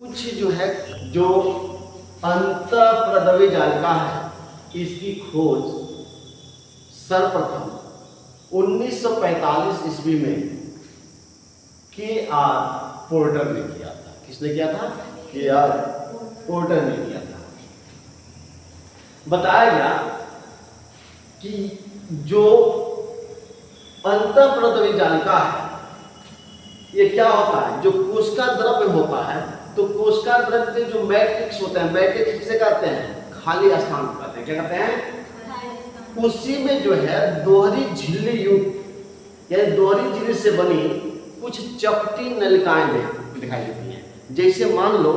कुछ जो है जो अंतःप्रदवी जालिका है, इसकी खोज सर्वप्रथम 1945 ईस्वी में के.आर. पोर्टर ने किया था। किसने किया था? के.आर. पोर्टर ने किया था। बताया गया कि जो अंतःप्रदवी जालिका है, ये क्या होता है? जो कोशिका द्रव्य होता है, तो कोशिका द्रव्य के जो मैट्रिक्स होते हैं, मैट्रिक्स किसे कहते हैं? खाली स्थान कहते हैं। क्या कहते हैं? उसी में जो है दोहरी झिल्ली युक्त यानी दोहरी झिल्ली से बनी कुछ चपटी नलिकाएं दिखाई देती हैं। जैसे मान लो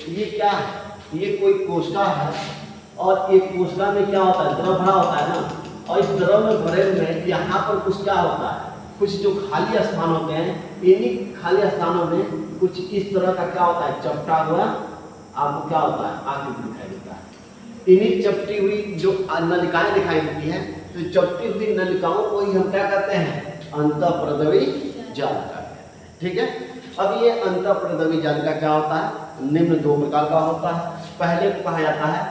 ये क्या है? ये कोई कोशिका है और एक कोशिका में क्या होता है? द्रव भरा होता है ना, और इस द्रव में भरे में यहाँ पर कुछ क्या होता है? कुछ जो खाली स्थान होते हैं, इन्हीं खाली स्थानों में कुछ इस तरह का क्या होता है? चपटा हुआ आपको क्या होता है? आकृति दिखाई देता है। इन्हीं चपटी हुई जो नलिकाएं दिखाई देती हैं, तो चपटी हुई नलिकाओं को ही हम क्या कहते हैं? अंतःप्रदवी जालिका कहते हैं। ठीक है। अब ये अंतःप्रदवी जालिका क्या होता है? निम्न दो प्रकार का होता है। पहले को कहा जाता है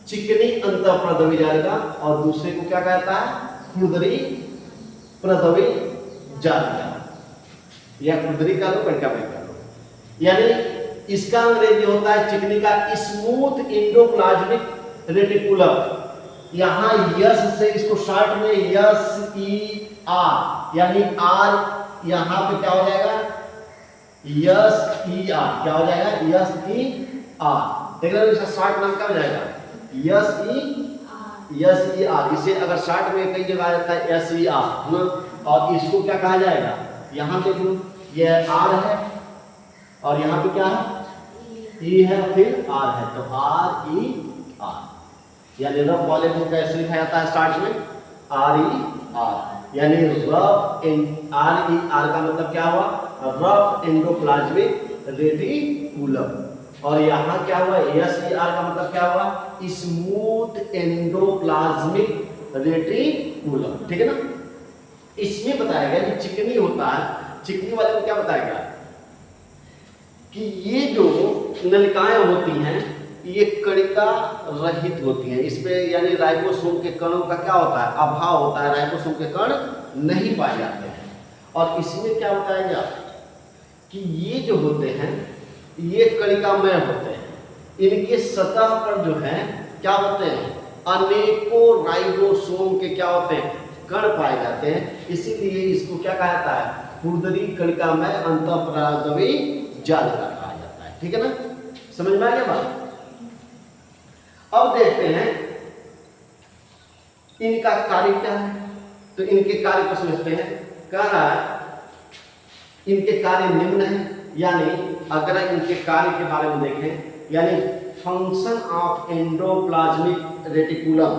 चिकनी अंतःप्रदवी जालिका और दूसरे को क्या कहता है? खुरदरी प्रदवी जालिका या खुरदरी का लो, कणिका का लो। यानी इसका अंग्रेजी होता है चिकनी का स्मूथ एंडोप्लाज्मिक रेटिकुलम। यहाँ यस से इसको शॉर्ट में यस ई आर, यानी आर यहाँ पे क्या हो जाएगा? यस ई आर क्या हो जाएगा? Yes E R. देख रहे हो, इसका शॉर्ट नाम क्या हो जाएगा? Yes E R. इसे अगर शॉर्ट में कई जगह आता है एस ई आर ना, और इसको क्या कहा जाएगा? यहाँ देख लो, ये आर है और यहाँ पे क्या है? ई है, फिर आर है, तो आर ई आर। यानी रफ वाले को कैसे लिखा जाता है? स्टार्ट में आर ई आर, यानी रफ आर ई आर का मतलब क्या हुआ? Rough endoplasmic reticulum. और यहाँ क्या हुआ? एस ई आर का मतलब क्या हुआ? Smooth endoplasmic reticulum. ठीक है ना। इसमें बताया गया कि चिकनी होता है, चिकनी वाले को क्या बताया गया कि ये जो नलिकाएं होती हैं ये कणिका रहित होती हैं। इसमें यानी राइबोसोम के कणों का क्या होता है? अभाव होता है। राइबोसोम के कण नहीं पाए जाते हैं। और इसमें क्या बताया गया कि ये जो होते हैं ये कणिकामय होते हैं। इनके सतह पर जो है क्या होते हैं? अनेकों राइबोसोम के क्या होते हैं? कण पाए जाते हैं। इसीलिए इसको क्या कहा जाता है? खुरदरी कणिकामय अंतःप्रदवी जालिका कहा जाता है। ठीक है ना। समझ में आ गया बात? अब देखते हैं इनका कार्य क्या है। तो इनके कार्य को समझते हैं। कह रहा है इनके कार्य निम्न है, यानी अगर इनके कार्य के बारे में देखें, यानी फंक्शन ऑफ एंडोप्लाज्मिक रेटिकुलम,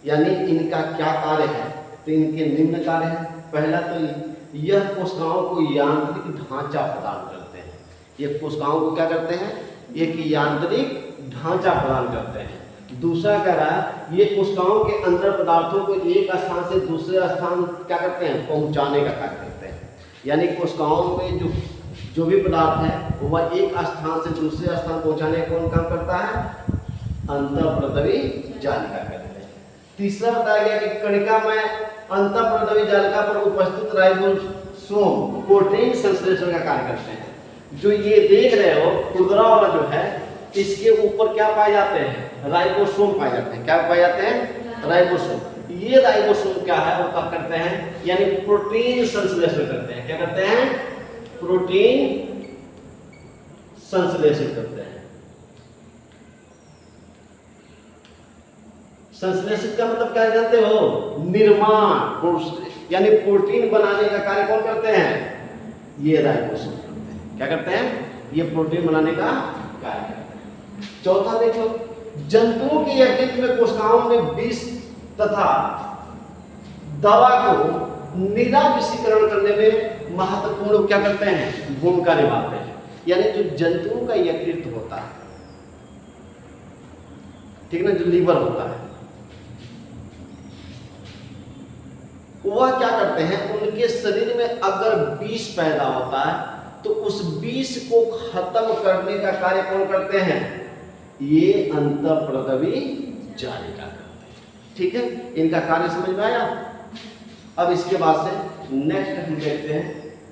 यानी इनका क्या कार्य है? तो इनके निम्न कार्य है। पहला तो यह कोशिकाओं को यांत्रिक ढांचा प्रदान करते हैं। ये कोशिकाओं को क्या करते हैं? एक यांत्रिक ढांचा प्रदान करते हैं। दूसरा कह रहा है ये कोशिकाओं के अंदर पदार्थों को एक स्थान से दूसरे स्थान क्या करते हैं? पहुंचाने का कार्य करते हैं। यानी कोशिकाओं में जो भी पदार्थ है वह एक स्थान से दूसरे स्थान पहुंचाने का कौन काम करता है? अंतःप्रदवी जालिका करते हैं। तीसरा बताया गया कि कणिका में अंतःप्रदवी जालिका पर उपस्थित राइबोसोम प्रोटीन संश्लेषण का कार्य करते हैं। जो ये देख रहे हो खुरदरा वाला जो है, इसके ऊपर क्या पाए जाते हैं? राइबोसोम पाए जाते हैं। क्या पाए जाते हैं? राइबोसोम। ये राइबोसोम क्या है? वो क्या करते हैं? यानी प्रोटीन संश्लेषण करते हैं। क्या करते हैं? प्रोटीन संश्लेषण करते हैं। संश्लेषित का मतलब क्या जानते हो? निर्माण, यानी प्रोटीन बनाने का कार्य कौन करते हैं? ये राइबोसोम करते हैं। क्या करते हैं? ये प्रोटीन बनाने का कार्य करते हैं। चौथा देखो, जंतुओं के यकृत में कोशिकाओं में विष तथा दवा को निराविषीकरण करने में महत्वपूर्ण क्या करते हैं? भूमिका निभाते हैं। यानी जो जंतुओं का यकृत होता है, ठीक ना, जो लीवर होता है, वह क्या करते हैं? उनके शरीर में अगर विष पैदा होता है तो उस विष को खत्म करने का कार्य कौन करते हैं? ये अंतःप्रदवी जालिका करते हैं। ठीक है, इनका कार्य समझ में आया। अब इसके बाद से नेक्स्ट हम देखते हैं,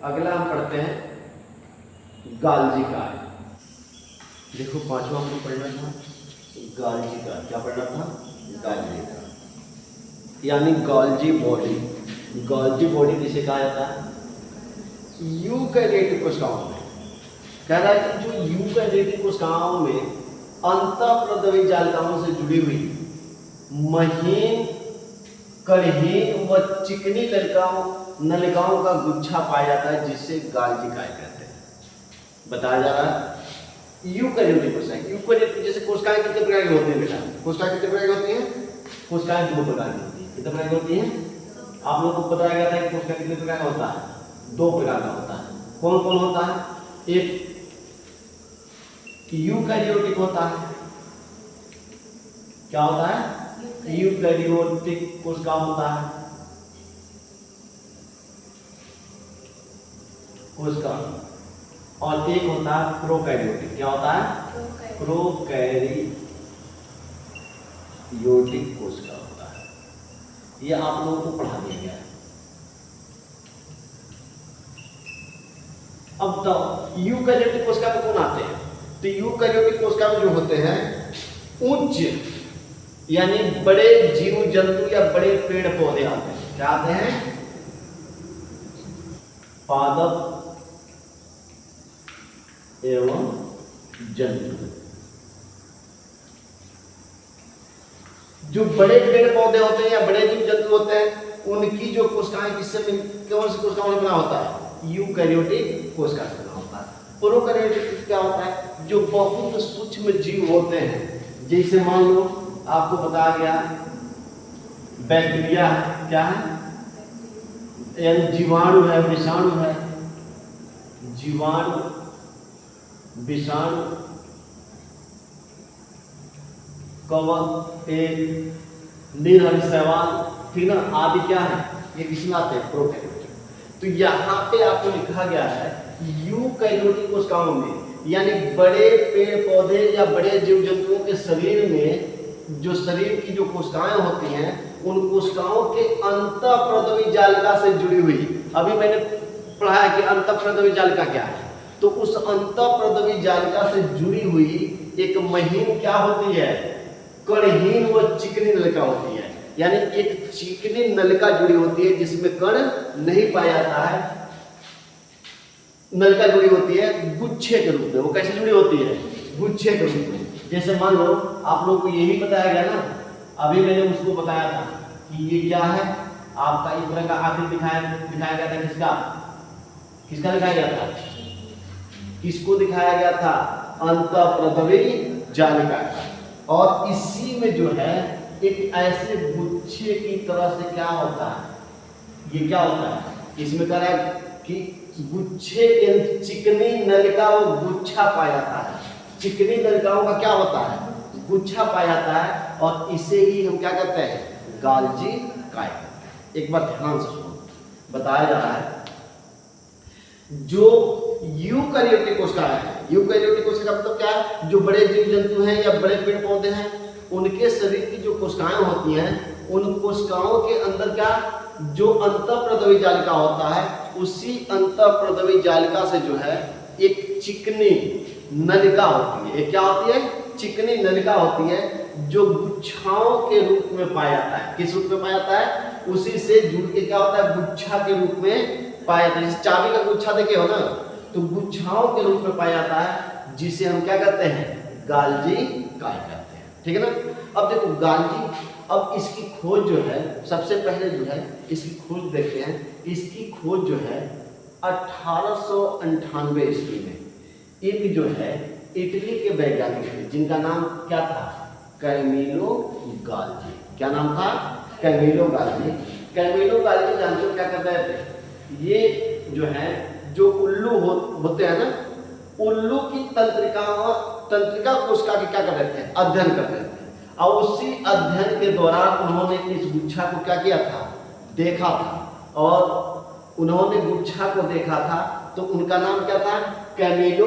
अगला हम पढ़ते हैं गाल्जी कार्य। देखो पांचवा हमको पढ़ना था गाल्जी कार्य। क्या पढ़ना था? गाल्जी कार्य यानी गाल्जी बॉडी। गाल्जी बॉडी किसे कहा जाता है? यूकैरियोटिक कोशिकाओं में। कह रहा है कि जो यूकैरियोटिक कोशिकाओं में अंतःप्रदवी जालिकाओं से जुड़ी हुई महीन, कणहीन व चिकनी नलिकाओं का गुच्छा पाया जाता है, जिससे गाल्जी कार्य कहते हैं। बताया जा रहा है यूकैरियोटिक कोशिकाएं। यूकैरियोटिक जैसे कोशिकाएं कितने प्रकार की होती हैं बेटा? कोशिकाएं कितने प्रकार की होती हैं? कोशिकाएं दो प्रकार की होती हैं। कितने प्रकार की होती हैं? आप लोगों को बताया गया था कि कोशिका कितने प्रकार का होता है? दो प्रकार का होता है। कौन कौन होता है? एक यूकैरियोटिक होता है। क्या होता है? यूकैरियोटिक कोशिका होता है कोशिका। और एक होता है प्रोकैरियोटिक। क्या होता है? प्रोकैरियोटिक कोशिका होता है। ये आप लोगों को पढ़ा दिया गया है। अब तो यूकैरियोटिक कोशिका में कौन आते हैं? तो यूकैरियोटिक कोशिका में जो होते हैं उच्च यानी बड़े जीव जंतु या बड़े पेड़ पौधे आते हैं। क्या आते हैं? पादप एवं जंतु। जो बड़े पेड़ पौधे होते हैं या बड़े जीव जंतु होते हैं, उनकी जो कोशिकाएं किससे कौन सी कोशिकाओं से बना होता है? यूकैरियोटिक कोशिका से बना होता है। प्रोकैरियोटिक क्या होता है? जो बहुत सूक्ष्म जीव होते हैं, जैसे मान लो आपको बताया गया बैक्टीरिया है। क्या है? यानी जीवाणु है, विषाणु है। जीवाणु, विषाणु, कवक, एक निर्हरी शैवाल, ठीक ना, आदि क्या है? ये किसमें आते हैं? प्रोकैरियोटिक। तो यहाँ पे आपको लिखा गया है यूकैरियोटिक कोशिकाओं में, यानी बड़े पेड़ पौधे या बड़े जीव जंतुओं के शरीर में जो शरीर की जो कोशिकाएं होती हैं, उन कोशिकाओं के अंतःप्रदवी जालिका से जुड़ी हुई। अभी मैंने पढ़ाया कि अंतःप्रदवी जालिका क्या है। तो उस अंतःप्रदवी जालिका से जुड़ी हुई एक महीन क्या होती है? कणहीन व चिकनी नलिका होती है। यानी एक चिकनी नलिका जुड़ी होती है जिसमें कण नहीं पाया जाता है। नलिका जुड़ी होती है गुच्छे के रूप में। वो कैसे जुड़ी होती है? गुच्छे के रूप में। जैसे मान लो आप लोगों को यही बताया गया ना, अभी मैंने उसको बताया था कि ये क्या है आपका, इस तरह का आकृति दिखाया गया था। किसका दिखाया गया था? किसको दिखाया गया था? अंतःप्रदवी जालिका का। और इसी में जो है एक ऐसे गुच्छे की तरह से क्या होता है? ये क्या होता है? इसमें कह रहा है कि गुच्छे के चिकनी नलिका वो गुच्छा पाया जाता है। चिकनी नलिकाओं का क्या होता है? गुच्छा पाया जाता है। और इसे ही हम क्या कहते हैं? गाल्जी कार्य कहते हैं। एक बार ध्यान से सुनो, बताया जा रहा है जो यूकैरियोटिक कोशिका है। यूकैरियोटिक कोशिका मतलब क्या है? जो बड़े जीव जंतु हैं या बड़े पेड़ पौधे हैं, उनके शरीर की जो कोशिकाएं होती हैं, उन कोशिकाओं के अंदर क्या जो अंतःप्रदवी जालिका होता है, उसी अंतःप्रदवी जालिका से जो है एक चिकनी नलिका होती है। एक क्या होती है? चिकनी नलिका होती है, जो गुच्छाओं के रूप में पाया जाता है। किस रूप में पाया जाता है? उसी से जुड़ के क्या होता है? गुच्छा के रूप में पाया जाता है। जैसे चाबी का गुच्छा देखे हो ना, तो गुच्छाओं के रूप में पाया जाता है, जिसे हम क्या कहते हैं? गाल्जी कार्य कहते हैं। ठीक है ना। अब देखो गाल्जी, अब इसकी खोज जो है, सबसे पहले जो है इसकी खोज देखते हैं। इसकी खोज जो है 1898 ईस्वी में एक जो है इटली के वैज्ञानिक थे, जिनका नाम क्या था? Camillo Golgi. क्या नाम था? कैमिलो गाल्जी। कैमिलो गाल्जी जानते हो क्या कर रहे थे? ये जो है जो उल्लू होते हैं ना, उल्लू की तंत्रिका कोशिका के क्या कर रहे थे? अध्ययन कर रहे थे। और उसी अध्ययन के दौरान उन्होंने इस गुच्छा को क्या किया था? देखा था। और उन्होंने गुच्छा को देखा था तो उनका नाम क्या था? Camillo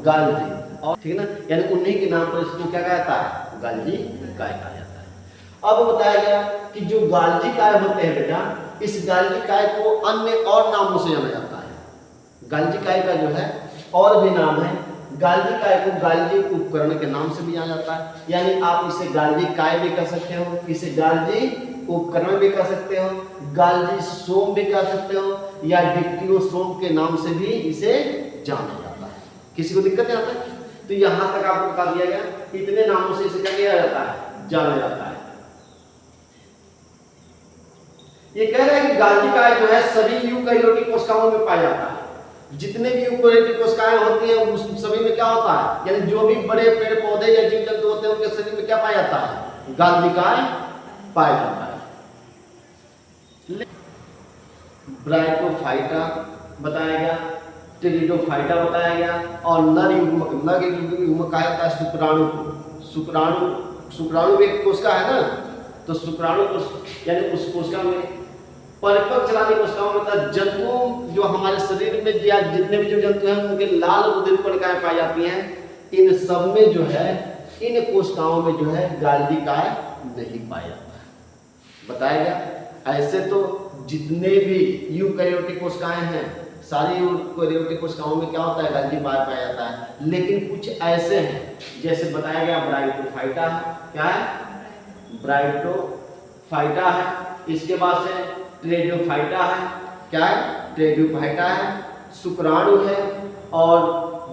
Golgi. और ठीक है ना, यानी उन्हीं के नाम पर इसको क्या कहता है? गाल्जी काय कहा जाता है। अब बताया गया कि जो गाल्जी काय होते हैं बेटा, इस गाल्जी काय को अन्य और नामों से जाना जाता है। गाल्जी काय का जो है और भी नाम है। गाल्जी काय को गाल्जी उपकरण के नाम से भी जाना जाता है, यानी आप इसे गाल्जी काय भी कह सकते हो, इसे गाल्जी उपकरण भी कह सकते हो, गाल्जी सोम भी कह सकते हो, या डिक्टियोसोम के नाम से भी इसे जाना जाता है। किसी को दिक्कत नहीं आता है? तो यहां तक आपको बता दिया गया, इतने नामों से इसे क्या किया जाता है? जाना जाता है। ये कह रहे हैं कि गाल्जी काय जो है सभी यूकेरियोटिक कोशिकाओं में पाया जाता है। जितने भी यूकेरियोटिक कोशिकाएं होती हैं उस सभी में क्या होता है? यानी जो भी बड़े पेड़ पौधे या जीव जंतु होते हैं उनके शरीर में क्या पाया जाता है? गाल्जी काय पाया जाता है। ब्रायोफाइटा बताया गया, टेरिडोफाइटा बताया गया, और नर युग्मक कहा जाता है शुक्राणु को। शुक्राणु भी एक कोशिका है ना, तो शुक्राणु यानी उस कोशिका में परिपक्व चलाने कोशिकाओं में जंतुओं जो हमारे शरीर में या जितने भी जो जंतु हैं उनके लाल रुधिर कोशिकाएं पाई जाती हैं, इन सब में जो है इन कोशिकाओं में जो है गाल्जी काय नहीं पाया जाता है, बताया गया। ऐसे तो जितने भी यूकेरियोटिक कोशिकाएं हैं सारी यूकेरियोटिक कोशिकाओं में क्या होता है? गाल्जी काय पाया जाता है। लेकिन कुछ ऐसे हैं जैसे बताया गया ब्रायोफाइटा है, क्या है? ब्रायोफाइटा है। इसके बाद से टेरिडोफाइटा है, क्या है? टेरिडोफाइटा है, शुक्राणु है, और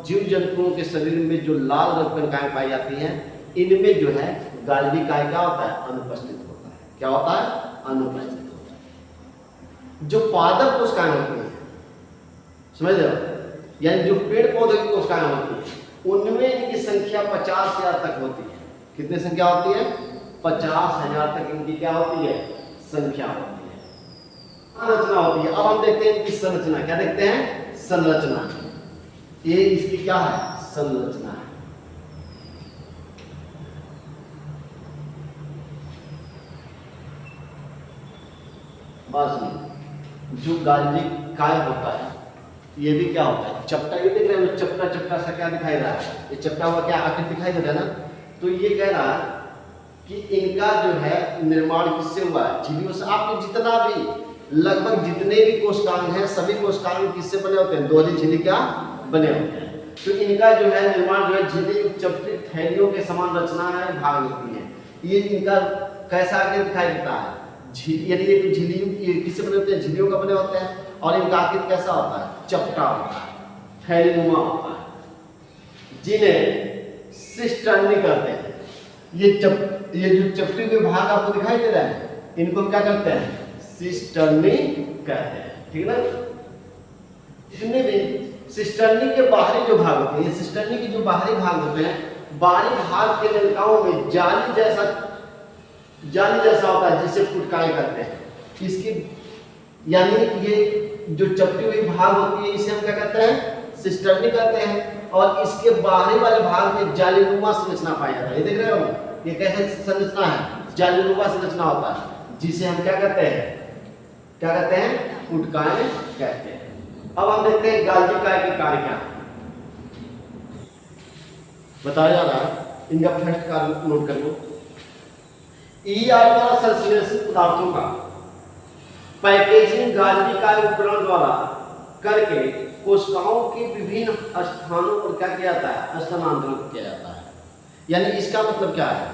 जीव जंतुओं के शरीर में जो लाल रक्त कोशिकाएं पाई जाती हैं इनमें जो है गाल्जी काय क्या होता है? अनुपस्थित होता है। क्या होता है? अनुपस्थित होता है। जो पादप कोशिकाएं होती हैं, समझ रहे हो, यानी जो पेड़ पौधे की कोशिकाएं होती हैं उनमें इनकी संख्या 50,000 तक होती है। कितनी संख्या होती है? 50,000 तक इनकी क्या होती है? संख्या होती है, संरचना होती है। अब हम देखते हैं इनकी संरचना। क्या देखते हैं? संरचना। ये इसकी क्या है? संरचना है। बस जो गाल्जी काय होता है ये भी क्या होता है? चपटा। ये देख रहे हो चपटा चपटा सा क्या दिखाई दे रहा है? ये चपटा हुआ क्या आकृति दिखाई दे रहा है ना? तो ये कह रहा है कि इनका जो है निर्माण किससे हुआ है? झिल्लियों से। आपको जितना भी लगभग जितने भी कोशिकांग हैं सभी कोशिकांग किससे बने होते हैं? दोहरी झिल्ली क्या बने होते हैं। तो इनका जो है निर्माण जो है झिल्ली चपटी थैलियों के समान रचना है, भाग होती है। ये इनका कैसा आकृति दिखाई देता है? यानी ये झिल्ली किससे बने होते हैं? झिल्लियों का बने होते हैं। और इनका आकृति कैसा होता है? चपटा होता है, थैलीनुमा होता है, जिन्हें सिस्टर्नी कहते हैं। ये जो चपटी के भाग आपको दिखाई दे रहा है इनको क्या कहते हैं? सिस्टर्नी कहते हैं, ठीक है ना। जितने भी सिस्टर्नी के बाहरी जो भाग होते हैं, सिस्टर्नी के जो बाहरी भाग होते हैं, बाहरी भाग के नलिकाओं में जाली जैसा होता है जिसे फुटकाएं कहते हैं। इसकी यानी ये जो चपटी हुई भाग होती है इसे हम क्या कहते हैं? सिस्टर्नी कहते हैं। और इसके बाहरी वाले भाग में जालीनुमा संरचना पाया जाता है। ये देख रहे हो ये कैसे संरचना है? जालीनुमा संरचना होता है जिसे हम क्या कहते हैं? क्या कहते हैं? फुटकाएं कहते हैं। अब हम देखते हैं गाल्जी काय के कार्य क्या है। बताया जा रहा है इनका फर्स्ट कार्य नोट कर लो। ईआर द्वारा संश्लेषित पदार्थों का पैकेजिंग गाल्जी काय उपकरण द्वारा करके कोशिकाओं के विभिन्न स्थानों पर क्या किया जाता है? स्थानांतरण किया जाता है। यानी इसका मतलब क्या है?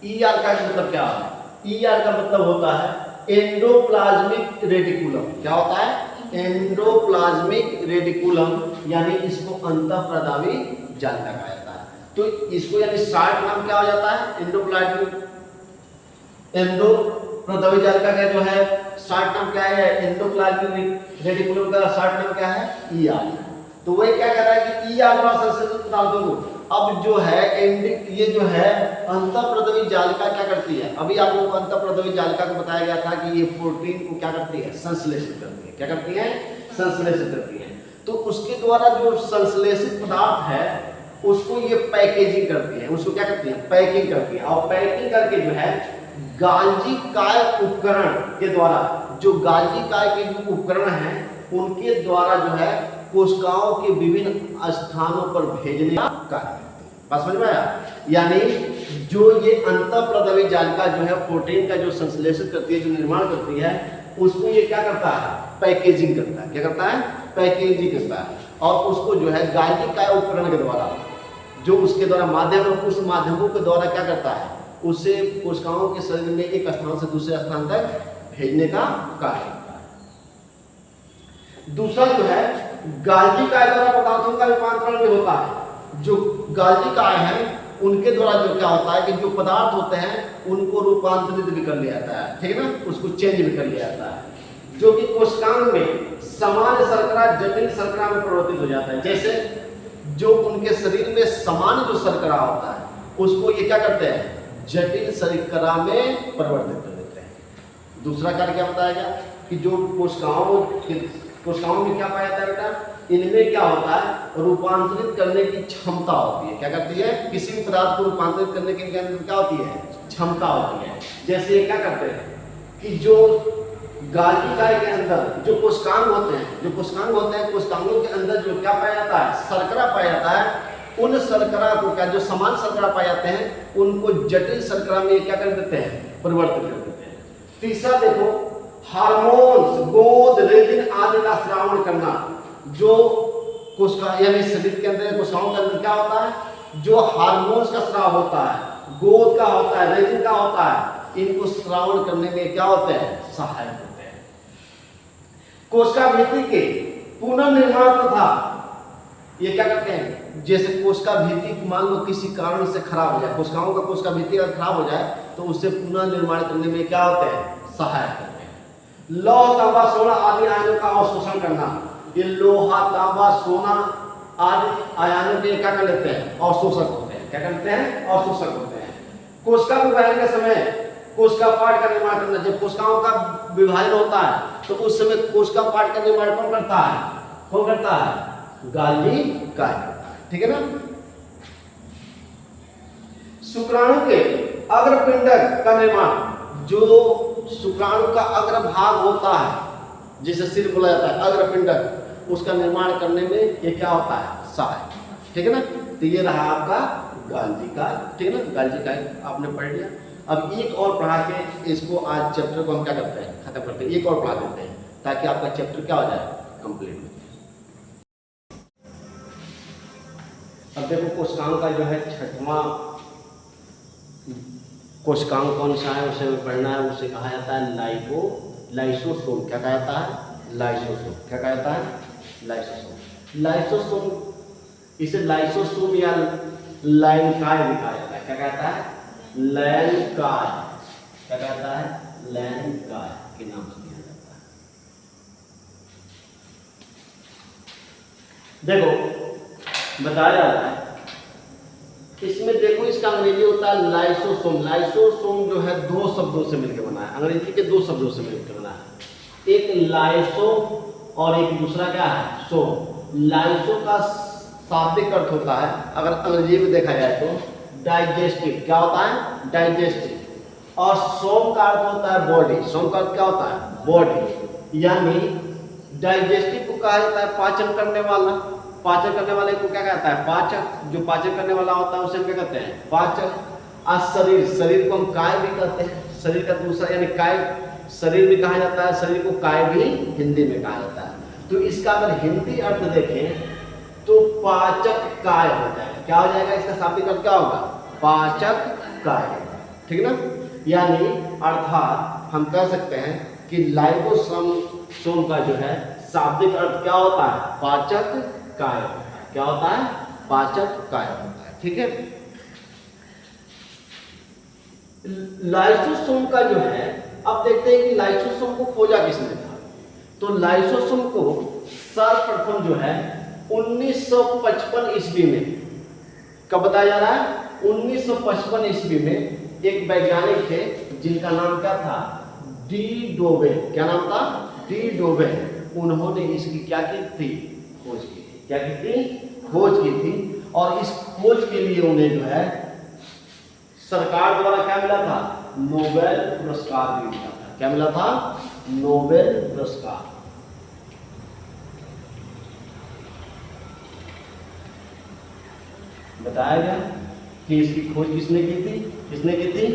ईआर का मतलब क्या है? ईआर का मतलब होता है एंडोप्लाज्मिक रेटिकुलम। क्या होता है? एंडोप्लाज्मिक रेटिकुलम, यानी इसको अंतःप्रदावी जालिका कहा जाता है। तो इसको यानी शॉर्ट नाम क्या हो जाता है? एंडोप्रदावी जालिका का जो है शॉर्ट नाम क्या है? एंडोप्लाज्मिक रेटिकुलम का शॉर्ट नाम क्या है? ईआर। तो वही क्या कह रहा है कि ईआर द्वारा संश्लेषित पदार्थों को अब जो है ये जो है अंतःप्रदावी जालिका क्या करती है? अभी आप लोगों को अंतःप्रदावी जालिका को बताया गया था कि ये प्रोटीन को क्या करती है? संश्लेषित करती है। क्या करती है? संश्लेषित करती है। तो उसके द्वारा जो संश्लेषित पदार्थ है उसको ये पैकेजिंग करती है। उसको क्या करती है? पैकिंग करती है। और पैकिंग करके जो है गाल्जी काय उपकरण के द्वारा, जो गाल्जी काय के जो उपकरण हैं उनके द्वारा जो है कोशिकाओं के विभिन्न स्थानों पर भेजने का कार्य करती है। बात समझ में आया? यानी जो ये अंतःप्रदवी जालिका जो है प्रोटीन का जो संश्लेषण करती है, जो निर्माण करती है, उसको ये क्या करता है? पैकेजिंग करता है। क्या करता है? पैकेजिंग करता है। और उसको जो है गायिकी काय उपकरण के द्वारा, जो उसके द्वारा माध्यम, उस माध्यमों के द्वारा क्या करता है? उसे कोशिकाओं के शरीर में एक स्थान से दूसरे स्थान तक भेजने का कार्य करता है। दूसरा जो है गाल्गी काय द्वारा पदार्थों का रूपांतरण भी होता है। जो गाल्गी काय है उनके द्वारा जो क्या होता है कि जो पदार्थ होते हैं उनको रूपांतरित भी कर लिया जाता है, ठीक है ना, उसको चेंज भी कर लिया जाता है, जो कि कोशिकांग में सामान्य शर्करा जटिल शर्करा में परिवर्तित हो जाता है। जैसे जो उनके शरीर में सामान्य जो शर्करा होता है उसको ये क्या करते हैं? जटिल शर्करा में परिवर्तित कर देते हैं। दूसरा कार्य क्या बताया गया कि जो कोशिकाओं में क्या पाया जाता है बेटा? इनमें क्या होता है? रूपांतरित करने की क्षमता होती है। क्या करती है? किसी भी पदार्थ को रूपांतरित करने की इनके अंदर क्या होती है? क्षमता होती है। जैसे ये क्या करते हैं कि जो गाल्गी काय के अंदर जो कोशिकांग होते हैं, कोशिकांगों के अंदर जो क्या पाया जाता है? शर्करा पाया जाता है। उन शर्करा को क्या, जो समान शर्करा पाए जाते हैं, उनको जटिल शर्करा में क्या कर देते हैं? परिवर्तित कर देते हैं। तीसरा देखो, हार्मोन्स, गोंद, रेजिन आदि का श्रावण करना। जो कोशिका यानी शरीर के अंदर कोशिकाओं के अंदर क्या होता है? जो हार्मोन्स का स्राव होता है, गोंद का होता है, रेजिन का होता है, इनको श्रावण करने में क्या होते हैं? सहायक होते हैं। कोशिका भित्ति के पुनर्निर्माण तथा ये क्या करते हैं? जैसे कोशिका भित्ति मान लो किसी कारण से खराब हो जाए, कोशिकाओं का कोशिका भित्ति अगर खराब हो जाए तो उससे पुनर्निर्माण करने में क्या होते हैं? सहायक होते हैं। लौह, तांबा, सोना आदि आयनों का अवशोषण करना। ये लोहा, तांबा, सोना आदि आयनों के क्या कर लेते हैं? अवशोषक होते हैं। क्या करते हैं? अवशोषक होते हैं। कोशिका विभाजन के समय कोशिका पार्ट का निर्माण करना। जब कोशिकाओं का विभाजन होता है तो उस समय कोशिका पार्ट का निर्माण कौन करता है? कौन करता है? गाल्गी काय करता है, ठीक है ना। शुक्राणु के अग्रपिंडक का निर्माण। जो शुक्राणु का अग्रभाग होता है, जिसे सिर बोला जाता है, अग्रपिंडक, उसका निर्माण करने में ये क्या होता है? सहायक, ठीक है ना। तो ये रहा आपका गाल्गी काय, ठीक है ना। गाल्गी काय आपने पढ़ लिया। अब एक और पढ़ा के इसको आज चैप्टर को हम क्या करते हैं? खत्म करते हैं। एक और पढ़ा देते हैं ताकि आपका चैप्टर क्या हो जाए? कंप्लीट। अब देखो कोशिकाओं का जो है छठवां कोशिकाओं कौन सा है उसे पढ़ना है। उसे कहा जाता है लाइसोसोम। क्या कहा जाता है? लाइसोसोम। क्या कहा जाता है? लाइसोसोम। लाइसोसोम, इसे लाइसोसोम या लाइनकाय भी कहा जाता है। क्या कहता है? लाइनकाय। क्या कहता है? लाइनकाय के नाम से किया जाता है। देखो बताया जाता है इसमें, देखो इसका अंग्रेजी होता है लाइसोसोम। लाइसोसोम जो है दो शब्दों से मिलकर बना है, अंग्रेजी के दो शब्दों से मिलकर बना है। एक लाइसो और एक दूसरा क्या है? सोम। लाइसो का शाब्दिक अर्थ होता है, अगर अंग्रेजी में देखा जाए तो डाइजेस्टिव। क्या होता है? डाइजेस्टिव। और सोम का अर्थ होता है बॉडी। सोम का अर्थ क्या होता है? बॉडी। यानी डाइजेस्टिव को कहा जाता है पाचन करने वाला। पाचन करने वाले को क्या कहता है? पाचक। जो पाचन करने वाला होता है उसे हम क्या कहते हैं? पाचक। और शरीर, शरीर को हम काय भी कहते हैं। शरीर का दूसरा यानी काय, शरीर भी कहा जाता है, शरीर को काय भी हिंदी में कहा जाता है। तो इसका अगर हिंदी अर्थ देखें तो पाचक काय हो जाएगा। क्या हो जाएगा? इसका शाब्दिक अर्थ क्या होगा? पाचक काय, ठीक ना। यानी अर्थात हम कह सकते हैं कि लाइसोसोम का जो है शाब्दिक अर्थ क्या होता है? पाचक काय होता है। क्या होता है? पाचक काय होता है, ठीक है। लाइसोसोम का जो है, अब देखते हैं कि लाइसोसोम को खोजा किसने था। तो लाइसोसोम को सर्वप्रथम जो है 1955 ईस्वी में, कब बताया जा रहा है? 1955 ईस्वी में एक वैज्ञानिक थे जिनका नाम क्या था? डी डोवे। क्या नाम था? डी डोवे। उन्होंने इसकी क्या की थी? खोज की थी। क्या की थी? खोज की थी। और इस खोज के लिए उन्हें जो है सरकार द्वारा क्या मिला था? नोबेल पुरस्कार भी मिला था। क्या मिला था? नोबेल पुरस्कार। बताया गया कि इसकी खोज किसने की थी? किसने की थी?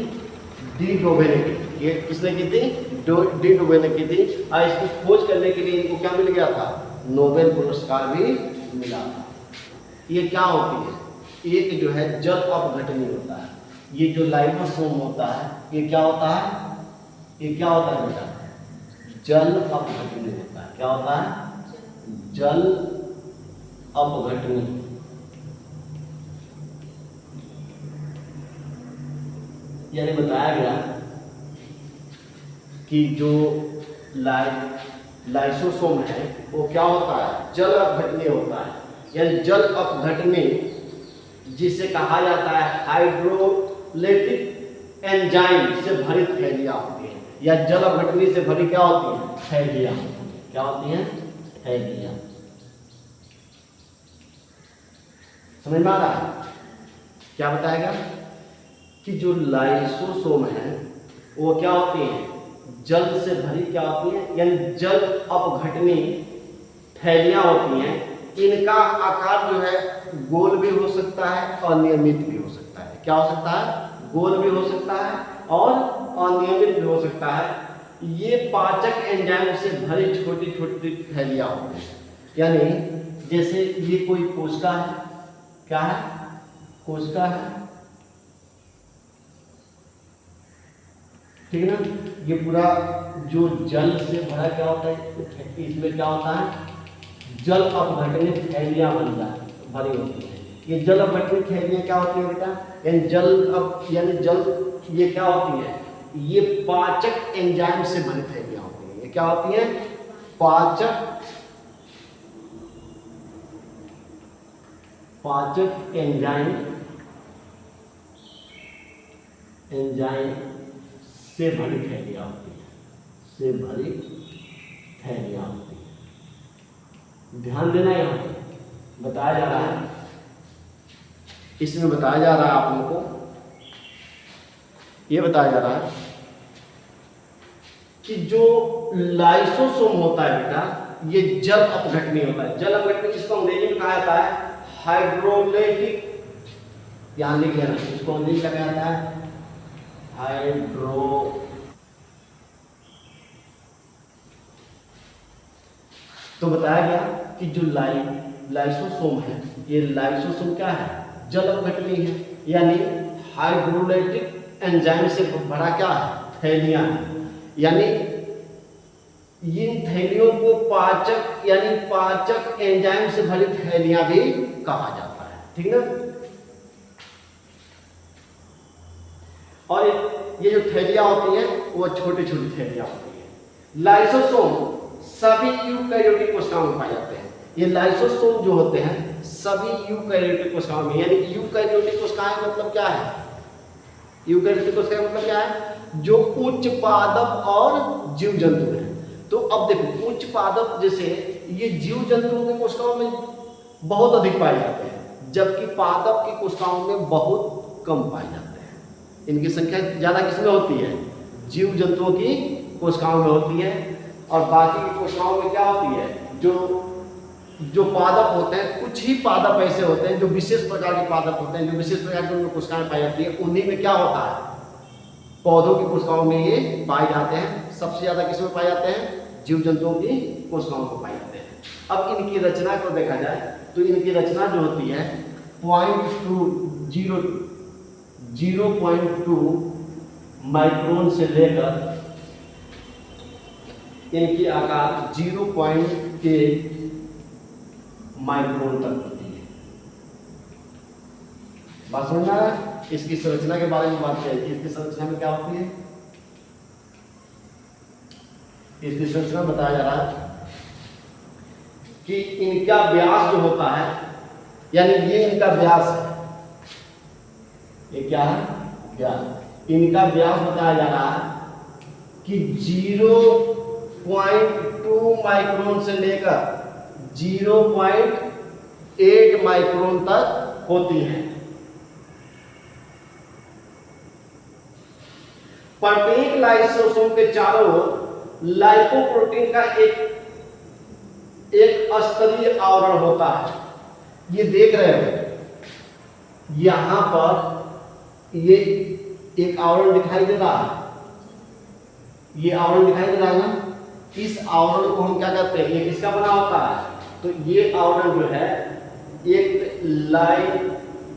डी डोवे ने की थी। ये किसने की थी? डी डोवे ने की थी। और इसकी खोज करने के लिए इनको क्या मिल गया था? नोबेल पुरस्कार भी मिला था। ये क्या होती है? एक जो है जल अपघटनी होता है। ये जो लाइसोसोम होता है ये क्या होता है? ये क्या होता है बेटा? जल अपघटनी होता है। क्या होता है? जल अपघटनी। यानी बताया गया कि जो लाइसोसोम है वो क्या होता है? जल अपघटनी होता है। यानी जल अपघटनी जिसे कहा जाता है हाइड्रोलाइटिक एंजाइम से भरी थैलियां होती है, या जल अपघटनी से भरी क्या होती है? थैलियां। क्या होती हैं? थैलियां। समझ में आ रहा है? क्या बताया गया कि जो लाइसोसोम है वो क्या होती है? जल से भरी क्या होती है? यानी जल अपघटनी थैलियां होती हैं। इनका आकार जो है गोल भी हो सकता है और अनियमित भी हो सकता है। क्या हो सकता है? गोल भी हो सकता है और अनियमित भी हो सकता है। ये पाचक एंजाइम से भरी छोटी छोटी थैलियां होती हैं। यानी जैसे ये कोई कोशिका है। क्या है? कोशिका है, ठीक है ना? ये पूरा जो जल से भरा क्या होता है? इसमें क्या होता है? जल अपघटनी थैलियां भरी होती है। ये जल अपघटनी थैलियां क्या होती है बेटा? यानी जल ये क्या होती है? ये पाचक एंजाइम से भरी थैलियां होती है। ये क्या होती है? पाचक एंजाइम से भरी थैलियां होती है। से भरी थैलियां होती है। ध्यान देना, यहाँ पे बताया जा रहा है, इसमें बताया जा रहा है आप लोगों को, ये बताया जा रहा है कि जो लाइसोसोम होता है बेटा ये जल अपघटनी होता है। जल अपघटनी जिसको अंग्रेजी में कहा जाता है हाइड्रोलाइटिक, यहां लिख लेना, इसको अंग्रेजी में कहा जाता है हाइड्रो। तो बताया गया कि जो लाइसोसोम है ये लाइसोसोम क्या है? जल अपघटनी है। यानी हाइड्रोलाइटिक एंजाइम से भरा क्या है? थैलियां है। यानी इन थैलियों को पाचक यानी पाचक एंजाइम से भरी थैलियां भी कहा जाता है, ठीक ना? और ये जो थैलियां होती है वो छोटी छोटी थैलियां होती है। लाइसोसोम सभी यूकैरियोटिक कोशिकाओं में पाए जाते हैं। ये लाइसोसोम जो होते हैं सभी यूकैरियोटिक कोशिकाओं में, यानी यूकैरियोटिक कोशिकाएं मतलब क्या है? यूकैरियोटिक कोशिकाएं मतलब क्या है? जो उच्च पादप और जीव जंतु हैं। तो अब देखो उच्च पादप जैसे ये जीव जंतुओं के कोशिकाओं में बहुत अधिक पाए जाते हैं, जबकि पादप की कोशिकाओं में बहुत कम पाए जाते हैं। इनकी संख्या ज्यादा किसमें होती है? जीव जंतुओं की कोशिकाओं में होती है। और बाकी की कोशिकाओं में क्या होती है? जो पादप होते हैं, कुछ ही पादप ऐसे होते हैं जो विशेष प्रकार के पादप होते हैं, जो विशेष प्रकार की कोशिकाएं पाई जाती है, उन्हीं में क्या होता है? पौधों की कोशिकाओं में ये पाए जाते हैं। सबसे ज्यादा किसमें पाए जाते हैं? जीव जंतुओं की कोशिकाओं में पाए जाते हैं। अब इनकी रचना को देखा जाए तो इनकी रचना जो होती है 0.2 माइक्रोन से लेकर इनकी आकार 0.1 माइक्रोन तक होती है। बात समझ में आ रहा है? इसकी संरचना के बारे में बात करें। इसकी संरचना में क्या होती है? इसकी संरचना बताया जा रहा है कि इनका व्यास जो होता है, यानी ये इनका व्यास है, ये क्या है? व्यास। इनका व्यास बताया जा रहा है कि 0.2 माइक्रोन से लेकर 0.8 माइक्रोन तक होती है। प्रत्येक लाइसोसोम के चारों ओर लाइपोप्रोटीन का एक स्तरीय आवरण होता है। ये देख रहे हैं, यहां पर ये एक आवरण दिखाई दे रहा है, ये आवरण दिखाई दे रहा है ना। इस आवरण को हम क्या कहते हैं, ये किसका बना होता है, तो ये आवरण जो है एक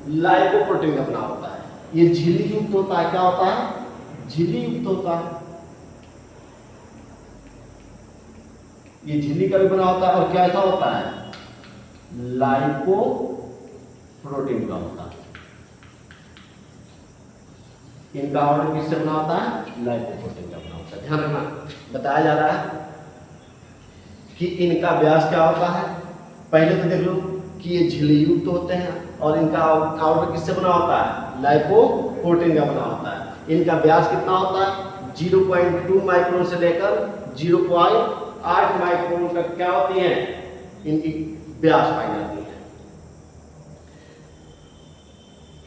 लाइपोप्रोटीन का बना होता है। ये झिल्ली युक्त होता है, क्या होता है, झिल्ली युक्त होता है। ये झिल्ली का भी बना होता है और क्या ऐसा होता है, लाइपोप्रोटीन का होता है। इनका आवरण किससे बना होता है, लाइपोप्रोटीन का बना होता है। ध्यान रखना, बताया जा रहा है कि इनका व्यास क्या होता है। पहले तो देख लो कि ये झिल्ली युक्त होते हैं और इनका आवरण किससे बना होता है, लाइपोप्रोटीन का बना होता है। इनका व्यास कितना होता है, 0.2 माइक्रोन से लेकर 0.8 माइक्रोन तक क्या होती है, इनकी व्यास पाई जाती है।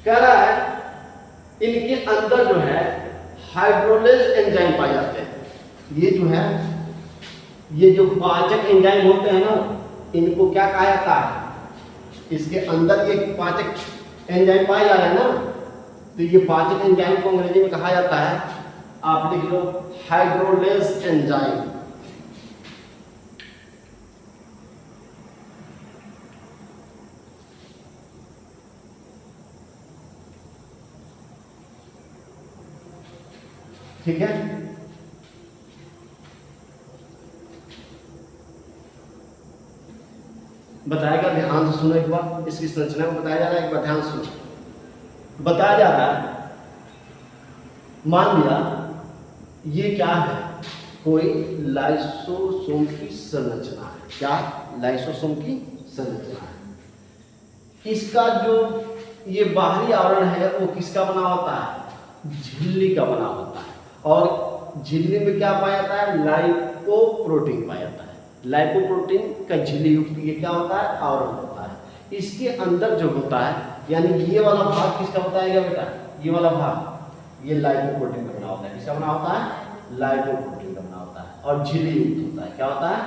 कह रहा है इनके अंदर जो है हाइड्रोलेज एंजाइम पाए जाते हैं। ये जो है, ये जो पाचक एंजाइम होते हैं ना, इनको क्या कहा जाता है, इसके अंदर ये पाचक एंजाइम पाए जा रहे हैं ना, तो ये पाचक एंजाइम को अंग्रेजी में कहा जाता है, आप लिख लो, हाइड्रोलेज एंजाइम। ठीक है, बताएगा, ध्यान से सुनो एक बार, इसकी संरचना को बताया जा रहा है, एक बार ध्यान सुनो। बताया जा रहा है, मान लिया ये क्या है, कोई लाइसोसोम की संरचना है। क्या, लाइसोसोम की संरचना है। इसका जो ये बाहरी आवरण है वो किसका बना होता है, झिल्ली का बना होता है। और झिल्ली में क्या पाया जाता है, लाइपोप्रोटीन पाया जाता है। लाइपोप्रोटीन का झिल्ली युक्त ये क्या होता है, आवरण होता है। इसके अंदर जो होता है, यानी ये वाला भाग किसका बताया गया बेटा, ये वाला भाग ये लाइपोप्रोटीन का बना होता है। किसका बना होता है, लाइपोप्रोटीन का बना होता है और झिल्ली युक्त होता है। क्या होता है,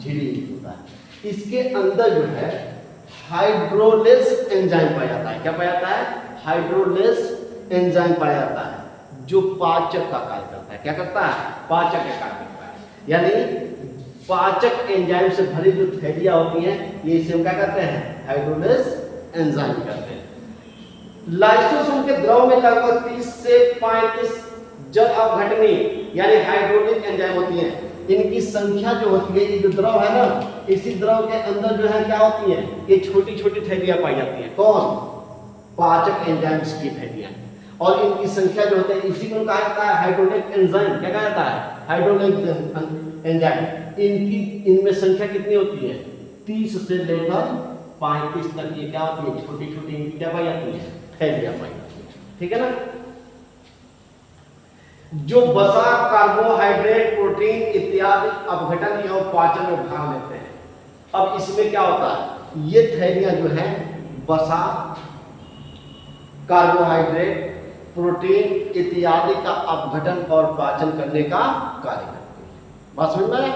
झिल्ली युक्त होता है। इसके अंदर जो है हाइड्रोलेज एंजाइम पाया जाता है। क्या पाया जाता है, हाइड्रोलेज एंजाइम पाया जाता है, जो पाचक का कार्य करता है। क्या करता है, पाचक का कार्य करता है। यानी पाचक एंजाइम से भरी जो थैलियां होती हैं, ये इसे हम क्या कहते हैं, हाइड्रोलेज एंजाइम कहते हैं। लाइसोसोम के द्रव में लगभग 30 से 35 जल अवघटनी यानी हाइड्रोलिक एंजाइम होती हैं। इनकी संख्या जो होती है, ये जो द्रव है ना, इसी द्रव के अंदर जो है क्या होती है, ये छोटी छोटी थैलियां पाई जाती हैं। कौन, पाचक एंजाइम्स की थैलियां। और इनकी संख्या जो होती है, इसी को कहा जाता है हाइड्रोलिक एंजाइम। क्या कहा जाता है, हाइड्रोलिक एंजाइम। इनमें संख्या कितनी होती है, 30 से लेकर 35 तक ये क्या होती है, छोटी छोटी इनकी क्या पाई जाती है, थैलियां पाई जाती है। ठीक है ना। जो वसा, कार्बोहाइड्रेट, प्रोटीन इत्यादि अपघटन एवं पाचन में भाग लेते हैं। अब इसमें क्या होता है, ये थैलियां जो है वसा, कार्बोहाइड्रेट, प्रोटीन इत्यादि का अपघटन और पाचन करने का कार्य करती है। बात समझ में आया?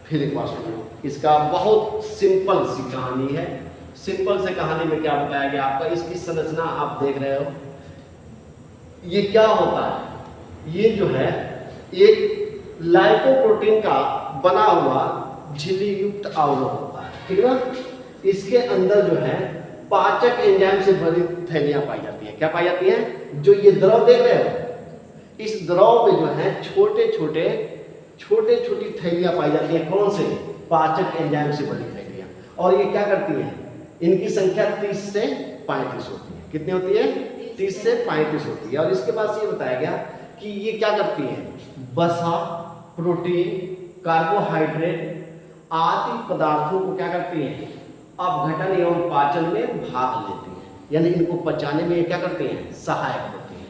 फिर एक बार सुनो, इसका बहुत सिंपल सी कहानी है। सिंपल से कहानी में क्या बताया गया आपका, इसकी संरचना आप देख रहे हो। ये क्या होता है, ये जो है एक लाइपोप्रोटीन का बना हुआ झिल्ली युक्त आवरण होता है। ठीक है ना। इसके अंदर जो है पाचक एंजाइम से भरी थैलियां पाई जाती हैं। क्या पाई जाती हैं, जो ये द्रव देख रहे हो, इस द्रव में जो है छोटे छोटी थैलियां पाई जाती हैं। कौन से, पाचक एंजाइम से भरी थैलियां। और ये क्या करती हैं, इनकी संख्या 30 से 35 होती है। कितनी होती है, 30 से 35 होती है। और इसके बाद ये बताया गया कि ये क्या करती है, वसा, प्रोटीन, कार्बोहाइड्रेट आदि पदार्थों को क्या करती है, अपघटन एवं पाचन में भाग लेती है। यानी इनको पचाने में क्या करती हैं, सहायक होती है।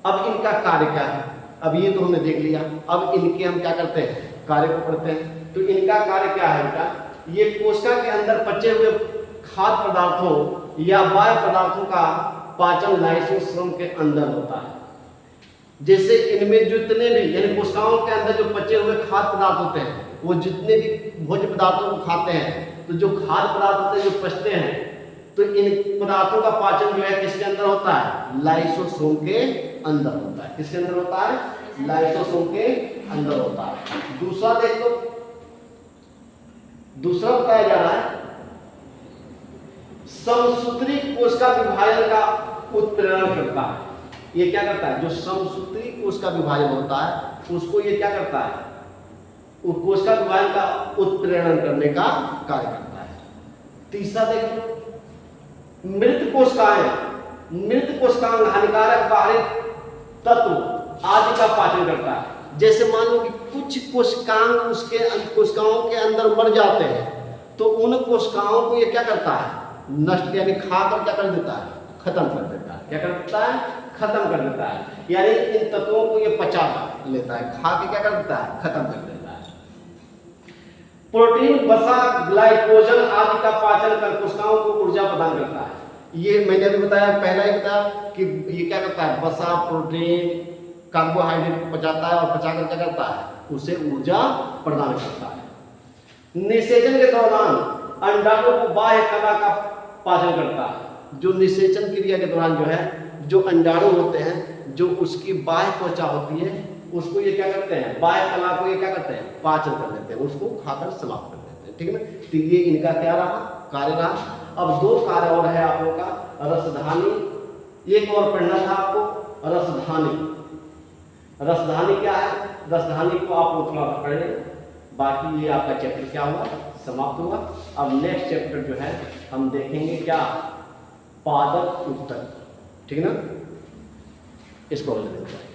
अब इनका कार्य क्या है, अब ये तो हमने देख लिया। अब इनके हम क्या करते हैं, कार्य को पढ़ते हैं। तो इनका कार्य क्या है बेटा, ये कोशिका के अंदर पचे हुए खाद्य पदार्थों या बाह्य पदार्थों का पाचन लाइसोसोम के अंदर होता है। जैसे इनमें जितने भी यानी कोशिकाओं के अंदर जो पचे हुए खाद्य पदार्थ होते हैं, वो जितने भी भोज्य पदार्थों को खाते हैं तो जो खाद्य पदार्थ होते हैं जो पचते हैं, तो इन पदार्थों का पाचन जो है किसके अंदर होता है? लाइसोसोम के अंदर होता है। किसके अंदर होता है? लाइसोसोम के अंदर होता है। दूसरा देख लो, दूसरा बताया जा रहा है समसूत्री कोश का विभाजन का उत्प्रेरण करता है। ये क्या करता है? जो समसूत्री कोश का विभाजन होता है उसको ये क्या करता है? उस कोश का विभाजन का उत्प्रेरण करने का कार्य करता है। तीसरा देखो, मृत कोशिकाएं, मृत कोशिकांग हानिकारक बाहरी तत्व आदि का पाचन करता है। जैसे मान लो कि कुछ कोशिकांग उसके कोशिकाओं के अंदर मर जाते हैं, तो उन कोशिकाओं को ये क्या करता है? नष्ट यानी खाकर क्या कर देता है? खत्म कर देता है। क्या कर देता है? खत्म कर देता है। यानी इन तत्वों को ये पचा लेता है, खा के क्या कर देता है? खत्म कर देता है। प्रोटीन, वसा, ग्लाइकोजन आदि का पाचन कर कोशिकाओं को ऊर्जा प्रदान करता है। ये मैंने अभी बताया, पहला ही बताया कि ये क्या करता है? वसा, प्रोटीन, कार्बोहाइड्रेट को पचाता है और पचाकर क्या करता है? उसे ऊर्जा प्रदान करता है। निषेचन के दौरान अंडाणु को बाह्य कला का पाचन करता है। जो निषेचन क्रिया के दौरान जो है, जो अंडाणु होते हैं, जो उसकी बाह्य त्वचा होती है, उसको ये क्या करते हैं? बाह्य कला को ये क्या करते हैं? पाचन कर लेते हैं, उसको खाकर समाप्त कर देते हैं। ठीक है ना? तो ये इनका क्या रहा? कार्य रहा। अब दो कार्य और है आप लोगों का, रसधानी, एक और पढ़ना था आपको रसधानी। रसधानी क्या है? रसधानी को आप लोग थोड़ा पढ़ लें, बाकी ये आपका चैप्टर क्या हुआ? समाप्त हुआ। अब नेक्स्ट चैप्टर जो है हम देखेंगे क्या? पादप ऊतक। ठीक है ना? इसको ले लेते हैं।